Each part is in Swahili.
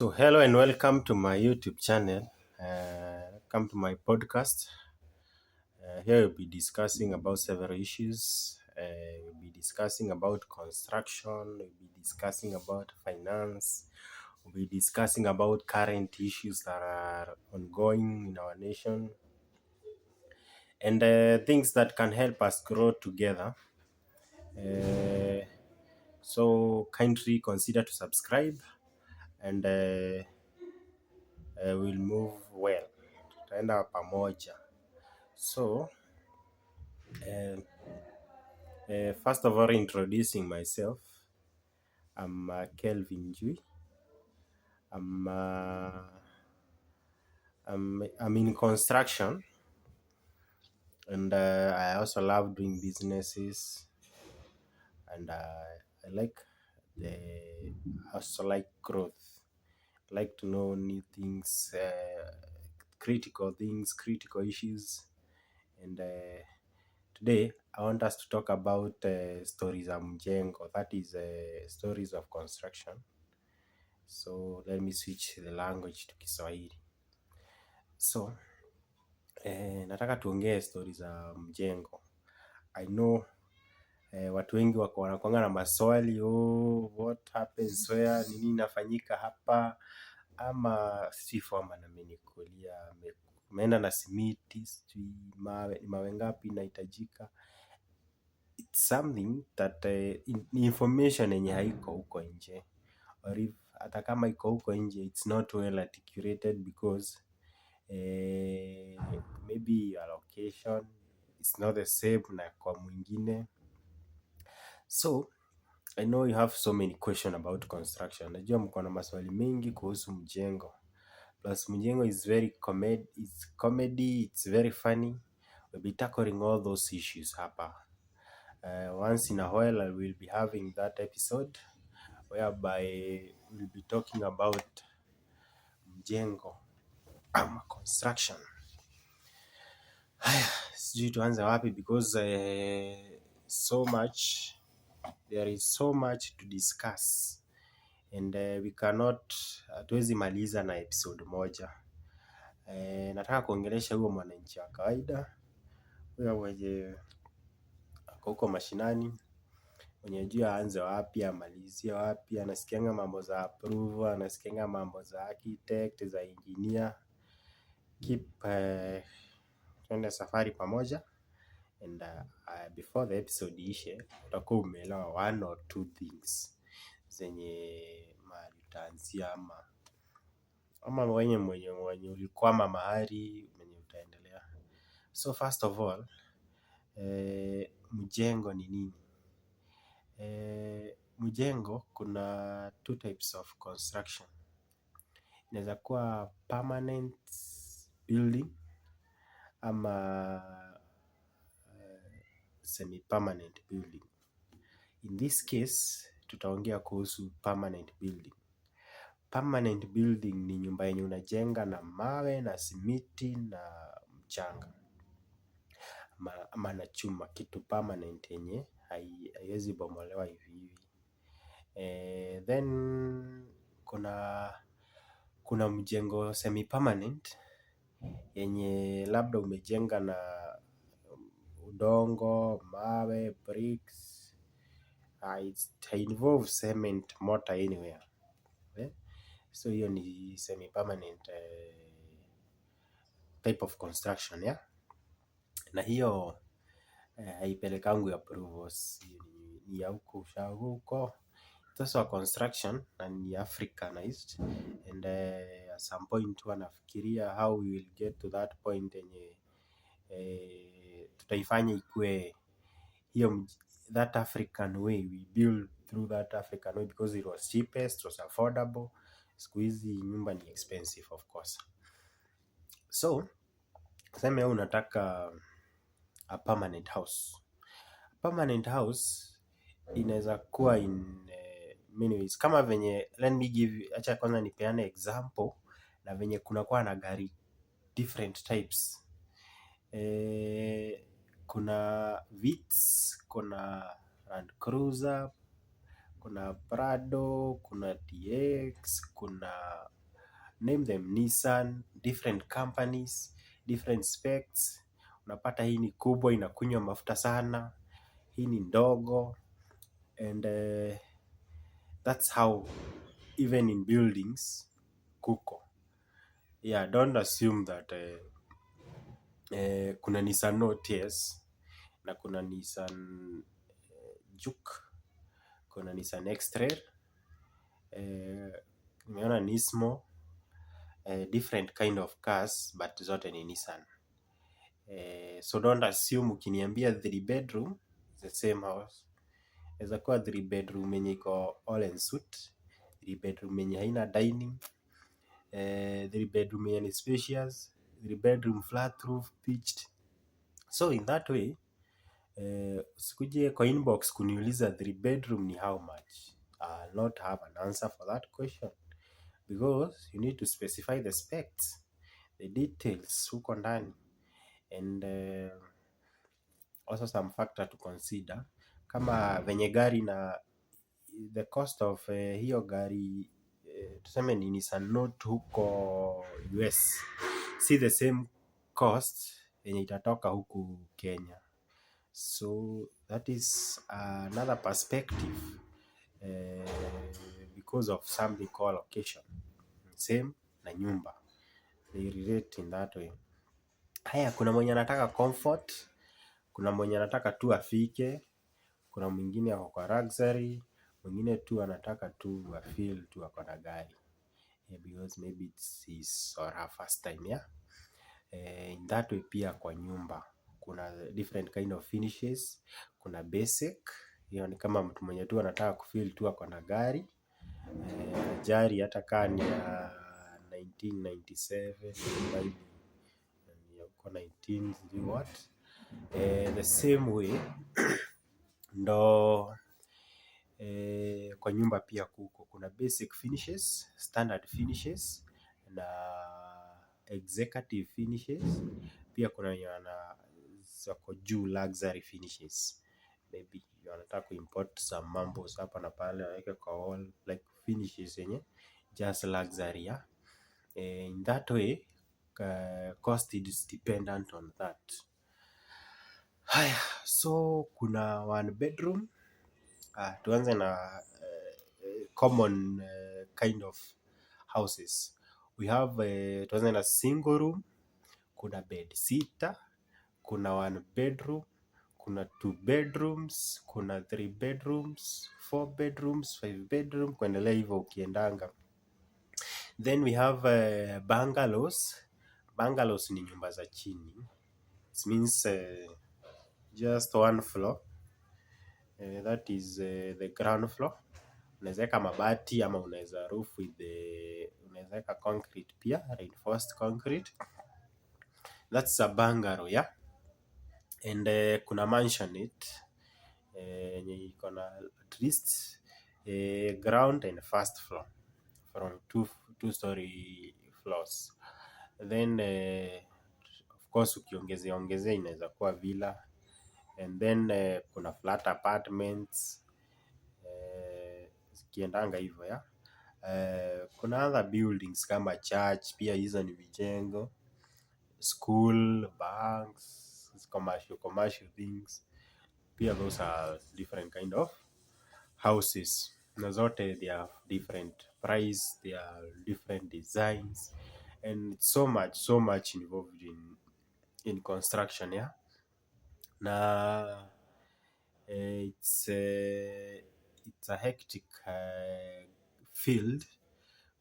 So, hello and welcome to my YouTube channel. Come to my podcast. Here we'll be discussing about several issues. We'll be discussing about construction. We'll be discussing about finance. We'll be discussing about current issues that are ongoing in our nation and things that can help us grow together. So, kindly consider to subscribe and we'll move well. Tutaenda pamoja. So, first of all, introducing myself, I'm Kelvin Jui. I'm in construction, and I also love doing businesses, and I like the I also like growth. I like to know new things, critical issues, and today I want us to talk about stories of mjengo, that is stories of construction. So let me switch the language to Kiswahili. So nataka tuongee stories za mjengo. I know watu wengi wako wanakuanga na maswali, what happens where, ni nini inafanyika hapa, ama sifu ama namenikulia umeenda na simiti, sijui mawe ngapi inahitajika. It's something that information yenye haiko huko nje, or if hata kama iko huko nje it's not well articulated because maybe your location is not the same na kwa mwingine. So I know you have so many questions about construction. Najua mko na maswali mengi kuhusu mjengo. Plus mjengo is very comedy, it's very funny. We'll be tackling all those issues hapa. Once in a while I will be having that episode whereby we'll be talking about mjengo ama construction. Sijui tuanze wapi because there is so much to discuss and we cannot, hatuwezi maliza na episode moja. Nataka kuongelesha huo mwananchi wa kawaida, huyo mwenye ako huko mashinani, mwenye hajui aanze wapi amalizie wapi, anasikianga mambo za approval, anasikianga mambo za architect, za engineer. Keep tuende safari pamoja and before the episode ishe utakuwa umeelewa one or two things zenye mahali utaanzia ama mwenye ulikwama mahali mwenye utaendelea. So first of all, mjengo ni nini? Mjengo kuna two types of construction. Inaweza kuwa permanent building ama semi-permanent building. In this case, tutaongea kuhusu permanent building. Permanent building ni nyumba yenye unajenga na mawe na simiti na mchanga ama na chuma, kitu permanent yenye haiwezi bomolewa hivi hivi. Then kuna mjengo semi-permanent yenye labda umejenga na udongo, mawe, bricks. It involves cement, mortar anywhere. So hiyo ni semi-permanent type of construction, yeah? Na hiyo haipelekangu approvals, ni ya huko ushago huko. It's also a construction na ni Africanized and at some point wanafikiria how we will get to that point yenye tutaifanya ikue hiyo that African way, we build through that African way because it was cheapest, it was affordable. Siku hizi nyumba ni expensive of course. So tuseme unataka a permanent house. Permanent house inaweza kuwa in many ways. Kama venye, let me give you, acha kwanza nipeane example na venye kunakuwa na gari different types. Kuna Vitz, kuna Land Cruiser, kuna Prado, kuna TX, kuna name them, Nissan, different companies, different specs. Unapata hii ni kubwa inakunywa mafuta sana, hii ni ndogo, and that's how even in buildings kuko. Yeah, don't assume that kuna Nissan Note, yes, na kuna Nissan Juke, kuna Nissan X-Trail, nimeona Nismo, different kind of cars, but zote ni Nissan. So don't assume ukiniambia 3 bedroom the same house. Inaweza kuwa 3 bedroom yenye iko all en suite, 3 bedroom yenye haina dining, 3 bedroom yenye ni spacious, 3 bedroom flat roof pitched. So in that way, usikuje kwa inbox kuniuliza 3 bedroom ni how much. I'll not have an answer for that question, because you need to specify the specs, the details huko ndani, and also some factor to consider, kama venye gari na the cost of hiyo gari, tuseme ni Nissan Note huko US, si the same cost yenye itatoka huku Kenya. So that is another perspective, because of something called location. Same na nyumba, they relate in that way. Haya, kuna mwenye anataka comfort, kuna mwenye anataka tu afike, kuna mwingine ako kwa luxury, mwingine tu anataka tu feel tu ako na gari, because maybe it's his or her first time, yeah. In that way pia kwa nyumba kuna different kind of finishes. Kuna basic, hiyo ni kama mtu mwenye tu anataka kufeel tu ako na gari, jari hata kaa ni 1997 kwa 19 what, the same way ndo kwa nyumba pia kuna basic finishes, standard finishes na executive finishes. Pia kuna yana zako juu luxury finishes, maybe wanataka kuimport some mambo hapa na pale waweke kwa wall, like finishes yenye just luxury, yeah. In that way cost is dependent on that. Haya, so kuna 1 bedroom. Tuanze na common kind of houses. We have tuanze na single room, kuna bed sitter, kuna 1 bedroom, kuna 2 bedrooms, kuna 3 bedrooms, 4 bedrooms, 5 bedroom, kuendelea hivyo ukiendanga. Then we have bungalows. Bungalows ni nyumba za chini. It means just 1 floor. That is the ground floor. Unaweza weka mabati ama unaweza roof with unaweza weka concrete pia, reinforced concrete. That's a bungalow, yeah. And kuna mansionette yenye iko na at least ground and first floor from 2-story floors. Then of course ukiongezea inaweza kuwa villa. And then kuna flat apartments zikiendanga hivyo, ya. Kuna other buildings kama church, pia hizo ni mijengo, school, banks, commercial things. Pia those are different kind of houses. Na zote they have different price, they are different designs, and so much involved in construction, yeah. Na it's a hectic field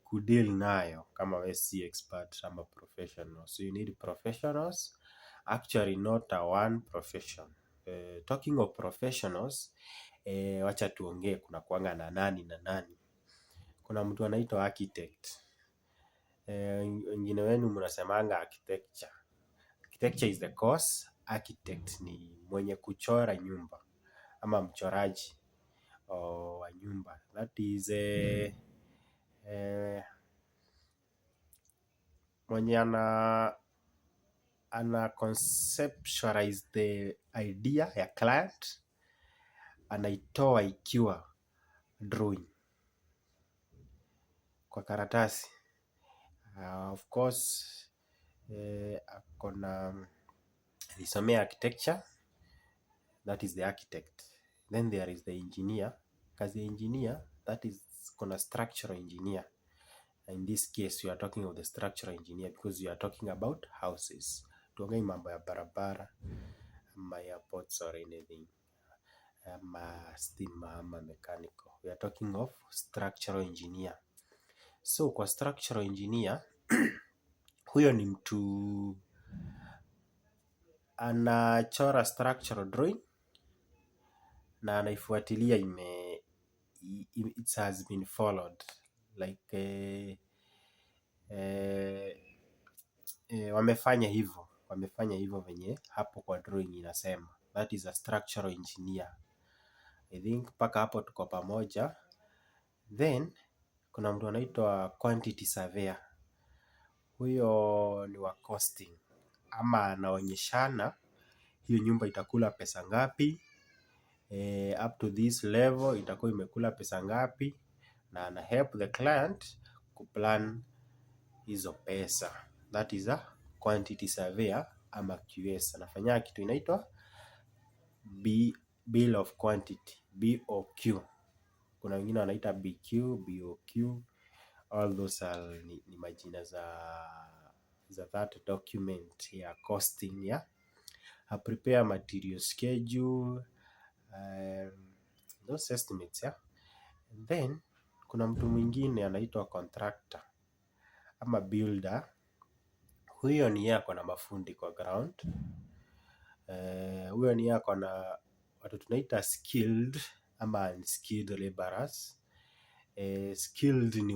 kudeal nayo kama we si expert ama professional. So you need professionals, actually not a one profession. Talking of professionals, wacha tuongee kuna kuanga na nani. Kuna mtu anaitwa architect. Wengine wenu mnasemanga architecture. Architecture is the course, architect ni mwenye kuchora nyumba ama mchoraji wa nyumba. That is mwenye ana conceptualize the idea ya client, anaitoa ikiwa drawing kwa karatasi. Of course alisomea architecture, that is the architect. Then there is the engineer. Kazi ya engineer, that is kuna structural engineer. In this case you are talking of the structural engineer because you are talking about houses. Tuongei mambo ya barabara ama airports or anything, ama stima ama mechanical. We are talking of structural engineer. So kwa structural engineer huyo ni mtu anachora structural drawing na anaifuatilia it has been followed like wamefanya hivyo venye hapo kwa drawing inasema. That is a structural engineer. I think paka hapo tuko pamoja. Then kuna mtu anaitwa quantity surveyor. Huyo ni wa costing, ama anaonyeshana hiyo nyumba itakula pesa ngapi, up to this level itakuwa imekula pesa ngapi, na ana help the client kuplan hizo pesa. That is a quantity surveyor ama QS. Anafanya kitu inaitwa bill of quantity, BOQ. Kuna wengine wanaita BQ, BOQ. All those are ni majina za that document ya costing ya. Prepare material schedule, those estimates ya. And then kuna mtu mwingine anaitwa contractor ama builder. Huyo ni yeye ako na mafundi kwa ground. Huyo ni yeye ako na watu tunaita skilled ama unskilled laborers. Skilled ni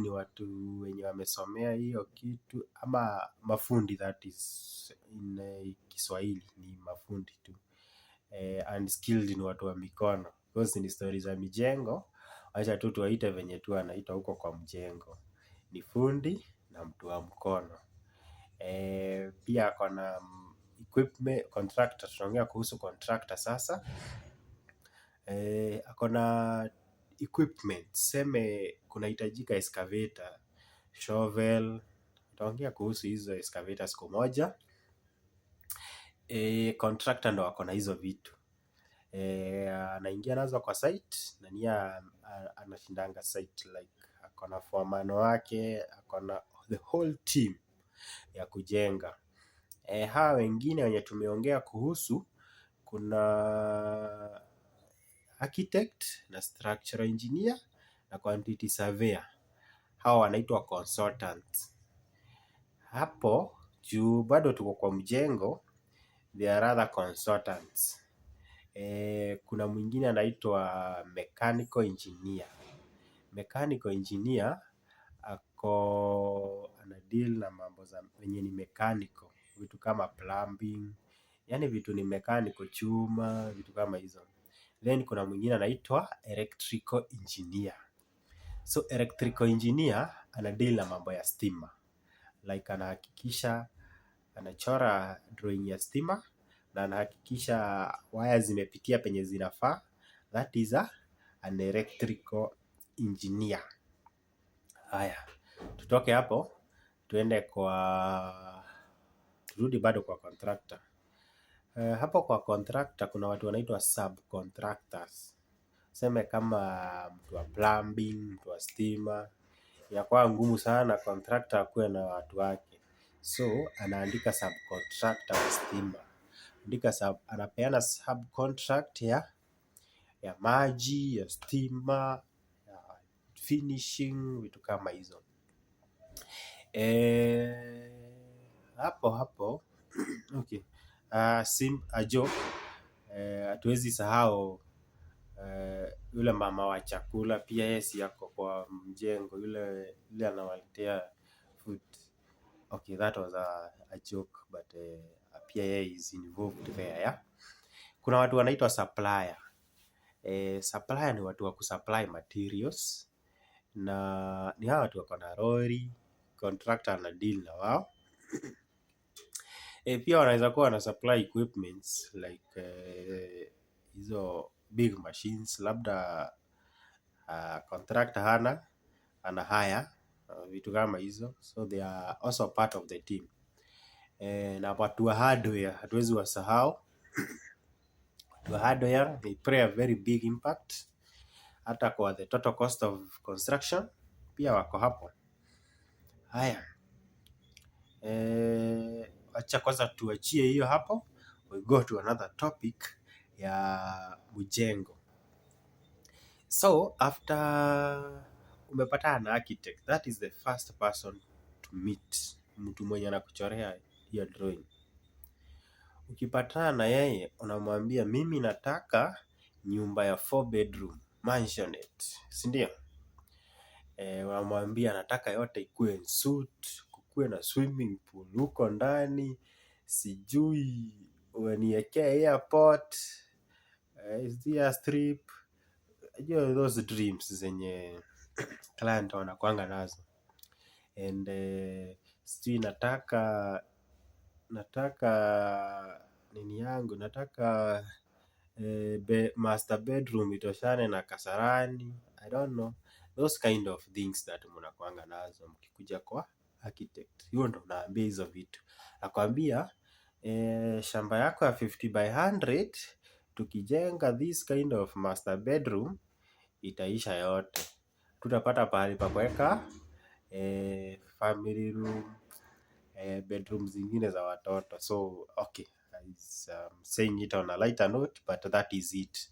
watu wenye wamesomea hiyo kitu, ama mafundi, that is in Kiswahili ni mafundi tu. Unskilled ni watu wa mikono. Those ni stories za mijengo. Acha tu tuwaite venye tu anaita huko kwa mjengo. Ni fundi na mtu wa mkono. Pia kuna equipment contractor. Tunaongea kuhusu contractor sasa. Akona equipment, seme kunahitajika excavator, shovel. Tutaongea kuhusu hizo excavator siku moja. Contractor ndo akona hizo vitu. Anaingia nazo kwa site na niya anashindanga site, like akona foreman wake, akona the whole team ya kujenga. Hawa wengine wenye tumeongea kuhusu, kuna architect na structural engineer na quantity surveyor. Hawa wanaitwa consultants. Hapo juu bado tuko kwa mjengo, there are other consultants. Kuna mwingine anaitwa mechanical engineer. Mechanical engineer ana deal na mambo za wenye ni mechanical, vitu kama plumbing, yani vitu ni mechanical, chuma, vitu kama hizo. Then kuna mwingine anaitwa electrical engineer. So electrical engineer ana deal na mambo ya stima, like anahakikisha anachora drawing ya stima na anahakikisha waya zimepitia penye zinafaa. That is an electrical engineer. Haya, tutoke hapo turudi bado kwa contractor. Hapo kwa contractor kuna watu wanaitwa subcontractors. Seme kama mtu wa plumbing, mtu wa stima, inakuwa ngumu sana contractor akuwe na watu wake. So anaandika subcontractor wa stima. Anapeana subcontract ya maji, ya stima, ya finishing, vitu kama hizo. Hapo okay. Joke, hatuwezi sahau yule mama wa chakula, pia yeye si yako kwa mjengo, yule anawaletea food. Okay, that was a joke, but pia yeye is involved there, yeah? Kuna watu wanaitwa supplier. Supplier ni watu wa kusupply materials, na ni hawa watu wako na lori, contractor ana deal na wao. Pia wanaweza kuwa wana supply equipments like hizo big machines, labda contractor ana hire vitu kama hizo, so they are also part of the team. Na watu wa hardware hatuwezi wasahau. Watu wa hardware, they play a very big impact hata kwa the total cost of construction, pia wako hapo. Haya, acha kwanza tuachie hiyo hapo, we go to another topic ya mjengo. So after umepatana na architect, that is the first person to meet, mtu mwenye anakuchorea hiyo drawing. Ukipatana na yeye unamwambia mimi nataka nyumba ya 4 bedroom mansionette, si ndio? Unamwambia nataka yote ikuwe suite, kukuwe na swimming pool huko ndani, sijui uniwekee airport, strip, those dreams zenye client wanakuanga nazo. And sijui nataka nini yangu, nataka master bedroom itoshane na Kasarani, I don't know, those kind of things that mnakuanga nazo mkikuja kwa architect. Hiyo ndo naambia hizo vitu. Nakwambia shamba yako ya 50 by 100 tukijenga this kind of master bedroom itaisha yote. Tutapata pahali pa kuweka family room, bedroom zingine za watoto. So okay, I'm saying it on a lighter note, but that is it.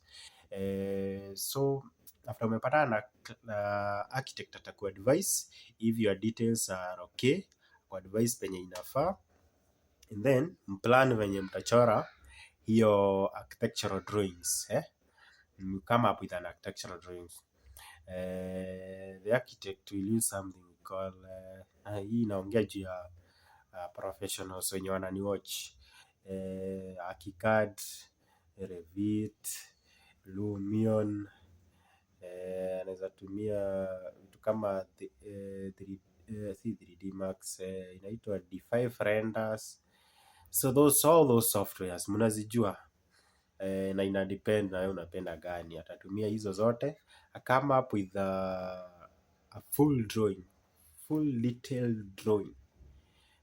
So after umepatana na architect ataku advise if your details are okay, kwa advice penye inafaa, and then mplan venye mtachora hiyo architectural drawings. Come up with an architectural drawings. The architect will use something we call hii naongea juu ya professionals wenye wanani watch, ArchiCAD, Revit, Lumion, anaweza tumia vitu kama 3D Max, inaitwa D5 renders. So all those softwares mnazijua, na ina depend na wewe unapenda gani. Atatumia hizo zote, come up with a full drawing, full detailed drawing.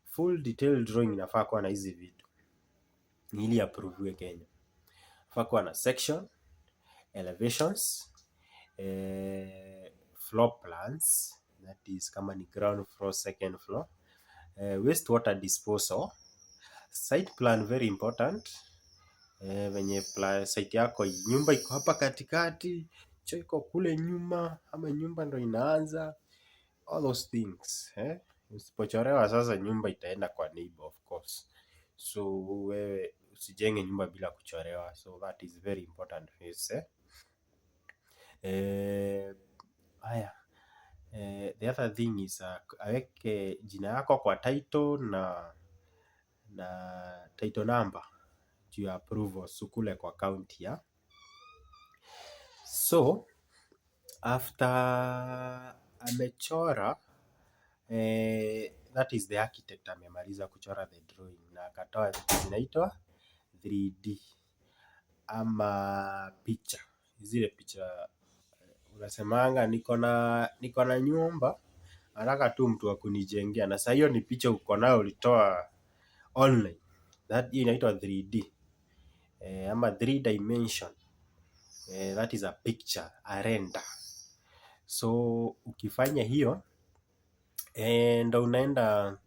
Full detailed drawing inafaa kuwa na hizi vitu ili approve Kenya. Inafaa kuwa na section, elevations, floor plans, that is kama ni ground floor, second floor, wastewater disposal, site plan very important, venye site yako, nyumba iko hapa katikati, choo iko kule nyuma, ama nyumba ndo inaanza, all those things. Usipochorewa sasa nyumba itaenda kwa neighbor, of course. So wewe usijenge nyumba bila kuchorewa. So that is very important phase. The other thing is aweke jina yako kwa title na title number juu ya approval sukule kwa county ya. So after amechora, that is the architect amemaliza kuchora the drawing na akatoa vitu zinaitwa 3D ama picha. Zile picha unasemanga niko na nyumba, nataka tu mtu wa kunijengea, na sasa hiyo ni picha uko nayo ulitoa online. That inaitwa 3D ama 3 dimension. That is a picture, a render. So ukifanya hiyo ndo unaenda,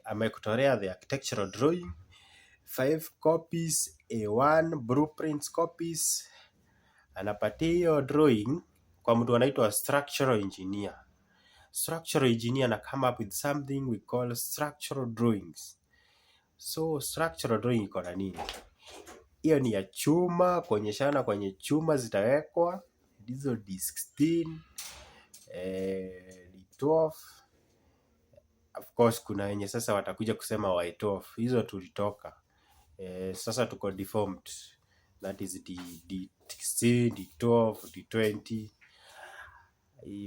amekutorea the architectural drawing 5 copies, A1 blueprints copies, anapatia hiyo drawing kwa mtu anaitwa structural engineer. Structural engineer na come up with something we call structural drawings. So structural drawing iko na nini? Hiyo ni ya chuma, kuonyeshana kwenye chuma zitawekwa hizo D16, D12. Of course kuna wenye sasa watakuja kusema Y12, hizo tulitoka. Sasa tuko deformed, that is D16, D12, D20.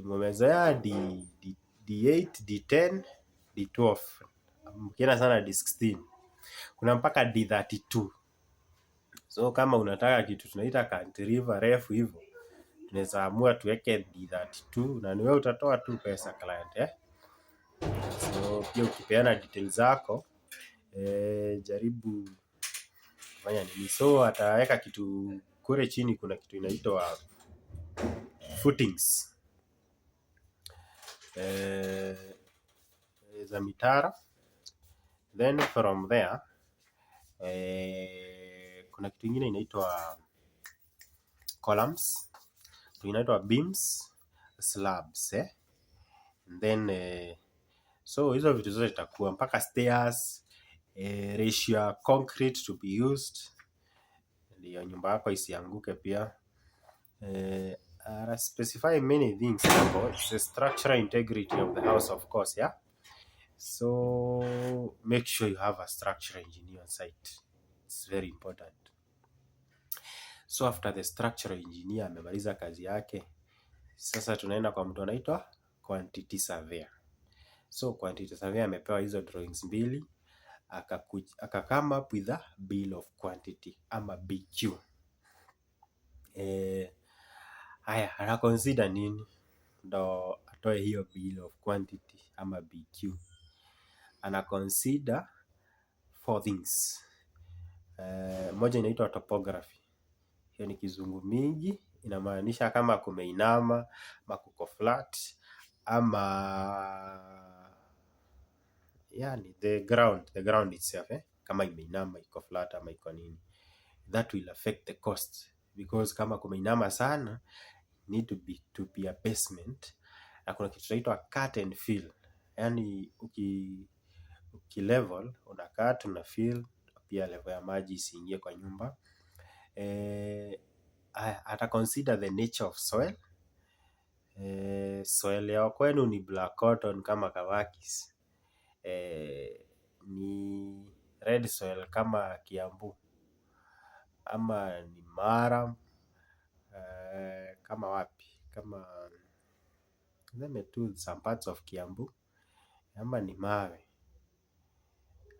Mmezoea D8, D10, D12. Mkienda sana D16. Kuna mpaka D32. So kama unataka kitu tunaita cantilever refu hivyo, tunaweza amua tuweke D32 na niwe utatoa tu pesa client. So pia ukipeana details zako jaribu fanya nini. So ataweka kitu kule chini, kuna kitu inaitwa footings za mitara, then from there kuna kitu ingine inaitwa columns, inaitwa beams, slabs and then so hizo vitu zote zitakuwa mpaka stairs, ratio concrete to be used ndio nyumba yako isianguke pia. Specify many things about the structural integrity of the house, of course, yeah. So make sure you have a structural engineer on site. It's very important. So after the structural engineer amemaliza kazi yake, sasa tunaenda kwa mtu anaitwa quantity surveyor. So quantity surveyor amepewa hizo drawings mbili, aka come up with a bill of quantity ama BQ. Haya, ana consider nini ndo atoe hiyo bill of quantity ama BQ? Ana consider 4 things. Moja inaitwa topography. Hiyo ni kizungu mingi, inamaanisha kama kumeinama, ama kuko flat, ama yani the ground itself kama imeinama, iko flat ama iko nini. That will affect the cost because kama kumeinama sana need to be a basement, na kuna kitu inaitwa cut and fill. Yani uki level una cut una fill, pia level ya maji isiingie kwa nyumba. Ata consider the nature of soil. Soil ya kwenu ni black cotton kama Kawakis, ni red soil kama Kiambu, ama ni Mara, kama wapi, kama some parts of Kiambu, ama ni mawe.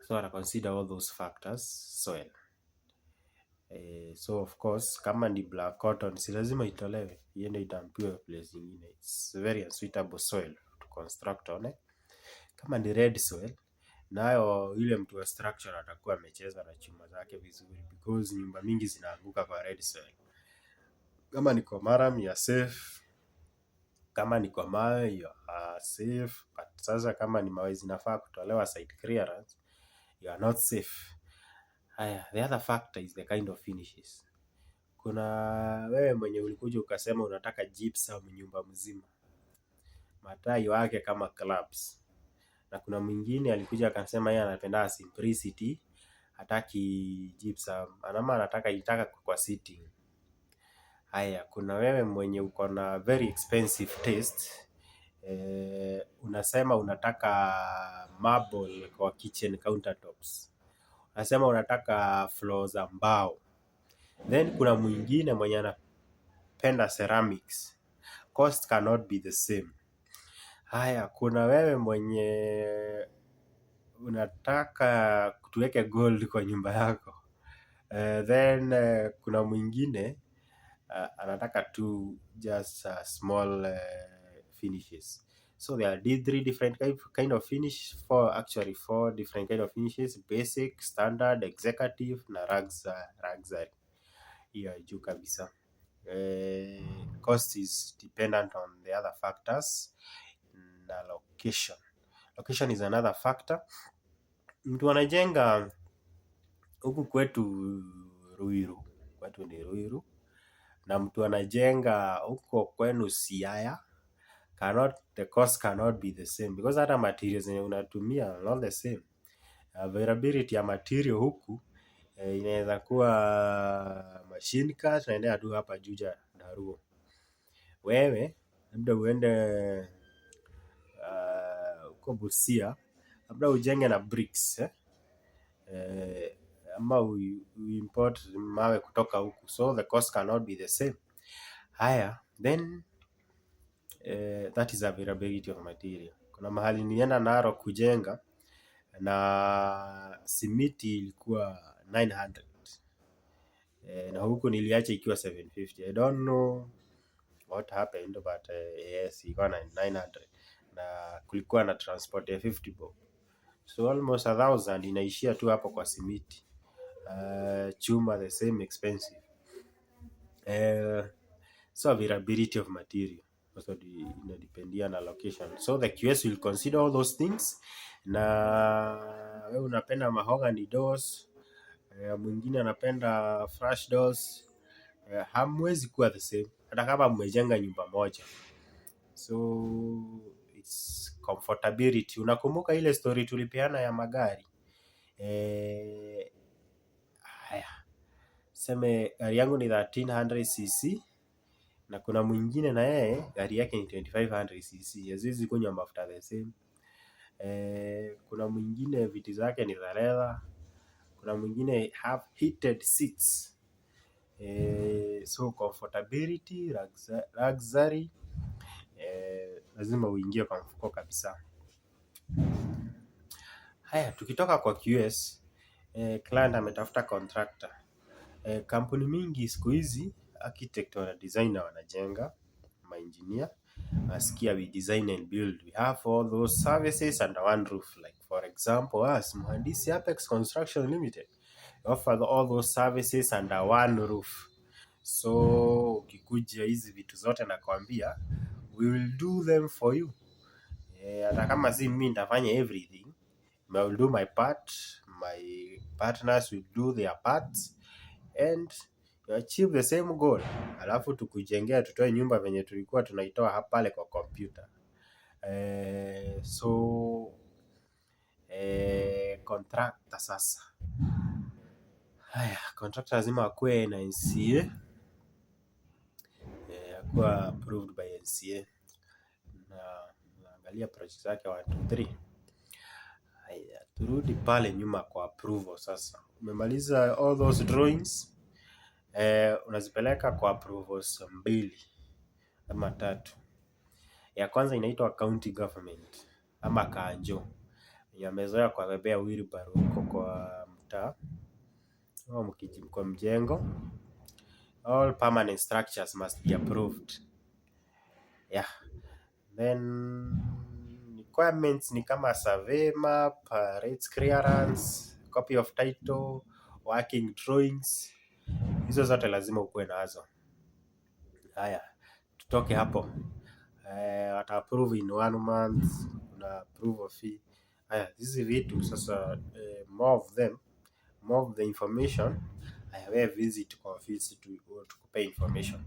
So ata consider all those factors soil. So of course kama ni black cotton si lazima itolewe iende itampiwe place nyingine. It's very unsuitable soil to construct on. Kama ni red soil, nayo ile mtu wa structure atakuwa amecheza na chuma zake vizuri because nyumba mingi zinaanguka kwa red soil. Kama ni kwa maram ya safe, kama ni kwa mawe you are safe, but sasa kama ni mawe zinafaa kutolewa site clearance, you are not safe. Haya, the other factor is the kind of finishes. Kuna wewe mwenye ulikuja ukasema unataka gypsum nyumba mzima, matai wake kama clubs, na kuna mwingine alikuja akasema yeye anapenda simplicity, hataki gypsum, anataka kwa sitting. Haya, kuna wewe mwenye uko na very expensive taste, unasema unataka marble kwa kitchen countertops, unasema unataka floors za mbao. Then kuna mwingine mwenye anapenda ceramics. Cost cannot be the same. Haya, kuna wewe mwenye unataka tuweke gold kwa nyumba yako. Then kuna mwingine anataka tu just small finishes. So there are 3 different kind of finish, 4 different kind of finishes: basic, standard, executive na luxury. Hiyo juu kabisa. Cost is dependent on the other factors. Na location is another factor. Mtu anajenga huku kwetu Ruiru, ni Ruiru, na mtu anajenga huko kwenu Siaya, the cost cannot be the same because hata materials zenye unatumia are not the same. Availability ya material huku inaweza kuwa machine cut naendea tu hapa Juja Daruo. Wewe labda uende uko Busia, labda ujenge na bricks ama import mawe kutoka huku, so the cost cannot be the same. Haya, then that is availability of material. Kuna mahali nienda Narok kujenga na simiti ilikuwa 900. na huku niliacha ikiwa 750. I don't know what happened but yes, ilikuwa 900 na kulikuwa na transport ya 50 bob, so almost 1000 inaishia tu hapo kwa simiti. Chuma the same expensive. So availability of material also inadependia na location, so the QS will consider all those things. Na wewe unapenda mahogany doors, mwingine anapenda flash doors, hamwezi kuwa the same hata kama mmejenga nyumba moja. So it's comfortability. Unakumbuka ile story tulipeana ya magari? Haya, seme gari yangu ni 1300cc na kuna mwingine na yeye gari yake ni 2500cc. Haziwezi kunywa mafuta the same. Kuna mwingine viti zake ni za leather, kuna mwingine have heated seats. So comfortability, luxury, lazima uingie kwa mfuko kabisa. Haya, tukitoka kwa QS, client ametafuta contractor. Kampuni mingi siku hizi architect wana designer wanajenga, engineer asikia we design and build, we have all those services under one roof. Like for example, us Mhandisi Apex Construction Limited offer all those services under one roof. So ukikuja hizi vitu zote nakwambia, we will do them for you. Hata kama si mimi nitafanya everything, I will do my part, my partners will do their parts and you achieve the same goal. Alafu tukujengea, tutoe nyumba venye tulikuwa tunaitoa hapa pale kwa computer. So contractor sasa. Haya, contractor lazima akue na NCA, akuwa approved by NCA, na naangalia project zake 1 2 3. Haya, turudi pale nyuma kwa approval sasa. Umemaliza all those drawings, unazipeleka kwa approvals 2 ama 3. Ya kwanza inaitwa county government ama kanjo. Yamezoea kwa bebea wheelbarrow huko kwa mtaa au kwa mjengo. All permanent structures must be approved. Yeah. Then requirements ni kama survey map, rates clearance, copy of title, working drawings. Hizo zote lazima ukuwe nazo. Haya, tutoke hapo. Wata approve in 1 month, una approve fee. Haya, hizi vitu sasa, more of the information, wewe visit kwa office tukupe information.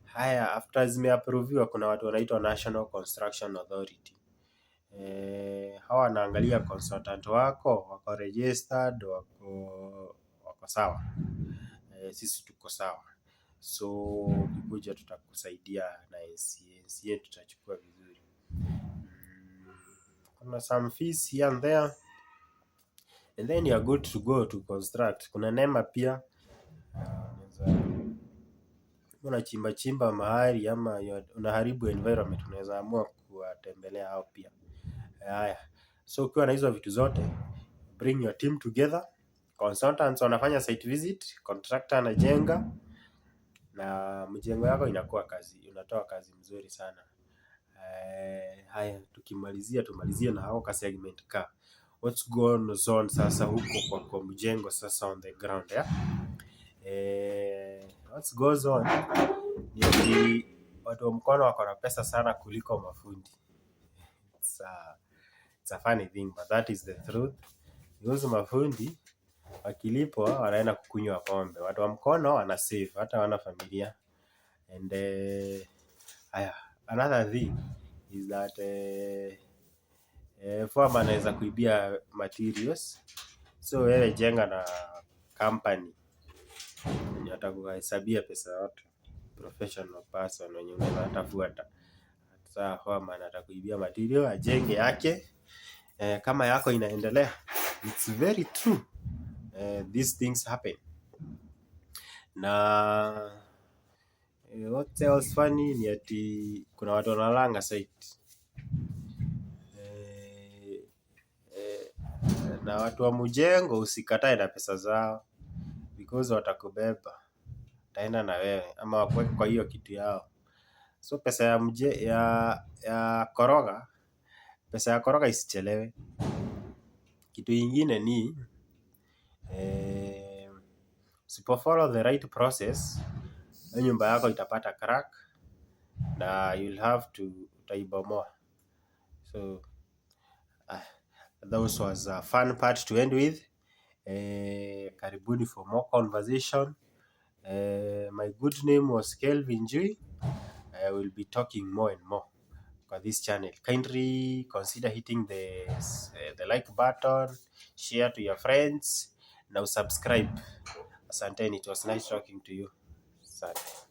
Haya, after zimeapproviwa kuna watu wanaitwa National Construction Authority. Hawa wanaangalia consultant wako registered, wako sawa. Sisi tuko sawa. So ukikuja tutakusaidia na NCA tutachukua vizuri. Kuna some fees here and there and then you are good to go to construct. Kuna NEMA pia. Unachimba mahali ama unaharibu environment, unaweza amua kuwatembelea hao pia. Haya, so ukiwa na hizo vitu zote, bring your team together. Consultants wanafanya site visit, contractor anajenga, na mjengo yako inakuwa kazi, unatoa kazi mzuri sana. Haya, tumalizie na hao ka segment ka what's going on sasa huko kwa mjengo sasa on the ground, yeah? What goes on ni watu wa mkono wako na pesa sana kuliko mafundi. It's a funny thing but that is the truth. Because mafundi wakilipwa wanaenda kukunywa pombe, watu wa mkono wana save, hata wana familia. And another thing is that foreman anaweza kuibia materials. So wewe jenga na company atakuhesabia pesa yote, professional person wenye unatafuta. Sasa foreman atakuibia material ajenge yake. Kama yako inaendelea, it's very true. These things happen. Na what else funny ni ati kuna watu wanalanga site. Na watu wa mjengo usikatae na pesa zao because watakubeba. wataenda na wewe ama wakuweke kwa hiyo kitu yao. So pesa ya koroga, pesa ya koroga isichelewe. Kitu ingine ni usipo follow the right process, nyumba yako itapata crack na you'll have to utaibomoa. So that was a fun part to end with. Karibuni for more conversation. My good name was Kelvin Jui. I will be talking more and more for this channel. Kindly consider hitting the like button, share to your friends, now subscribe. Asanteni, it was nice talking to you. Asante.